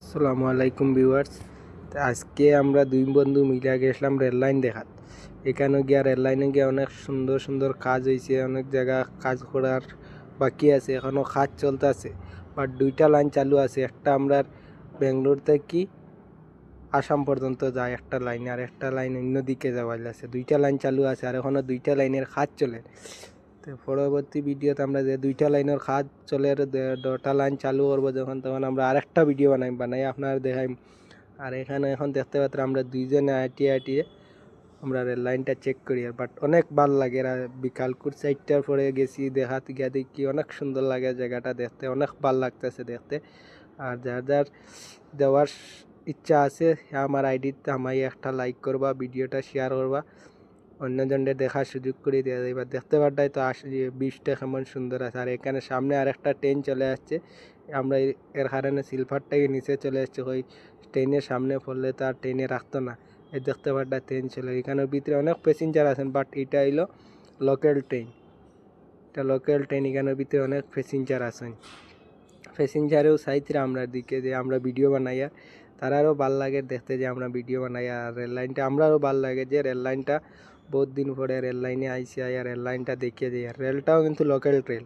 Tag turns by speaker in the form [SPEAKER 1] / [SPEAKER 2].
[SPEAKER 1] আসসালামু আলাইকুম ভিউয়ার্স। আজকে আমরা দুই বন্ধু মিলে গেছিলাম রেল লাইন দেখাত। এখানে গিয়া রেল লাইনে গিয়ে অনেক সুন্দর সুন্দর কাজ হয়েছে, অনেক জায়গা কাজ করার বাকি আছে, এখনও কাজ চলতেছে। বাট দুইটা লাইন চালু আছে, একটা আমরা বেঙ্গলোর থেকে আসাম পর্যন্ত যায় একটা লাইন, আর একটা লাইন অন্যদিকে যাওয়া আছে। দুইটা লাইন চালু আছে আর এখনও দুইটা লাইনের কাজ চলে। তো পরবর্তী ভিডিওতে আমরা যে দুইটা লাইনের কাজ চলে দুটা লাইন চালু করবো যখন, তখন আমরা আরেকটা ভিডিও বানাই আপনার দেখাই। আর এখানে এখন দেখতে পাচ্ছি আমরা দুইজনে আটিয়ে আমরা রেল লাইনটা চেক করি। বাট অনেক ভাল লাগে। বিকালকুর 4টার পরে গেছি, দেখাতে গিয়া দেখি অনেক সুন্দর লাগে জায়গাটা দেখতে, অনেক ভাল লাগতেছে দেখতে। আর যার যার দেওয়ার ইচ্ছা আছে আমার আইডিতে আমায় একটা লাইক করবা, ভিডিওটা শেয়ার করবা, অন্যজনদের দেখার সুযোগ করে দেওয়া যায়। এবার দেখতে পারটাই তো বীজটা কেমন সুন্দর আছে। আর এখানে সামনে আর একটা ট্রেন চলে আসছে, আমরা এর কারণে সিলভারটাকে নিচে চলে আসছে। ওই ট্রেনের সামনে পড়লে তো আর ট্রেনে রাখতো না। এই দেখতে পারটা ট্রেন চলে, এখানের ভিতরে অনেক প্যাসেঞ্জার আছেন, বাট এটা হইলো লোকাল ট্রেন। এটা লোকাল ট্রেন, এখানের ভিতরে অনেক প্যাসেঞ্জার আছেন। প্যাসেঞ্জারেও চাইছিলাম আমরা দিকে যে আমরা ভিডিও বানাই, আর তারারও ভাল লাগে দেখতে যে আমরা ভিডিও বানাই। আর রেল লাইনটা আমরাও ভাল লাগে যে রেল লাইনটা বহুত দিন পরে রেল লাইনে আইসি, আর রেল লাইনটা দেখিয়ে দিই। আর রেলটাও কিন্তু লোকাল ট্রেন।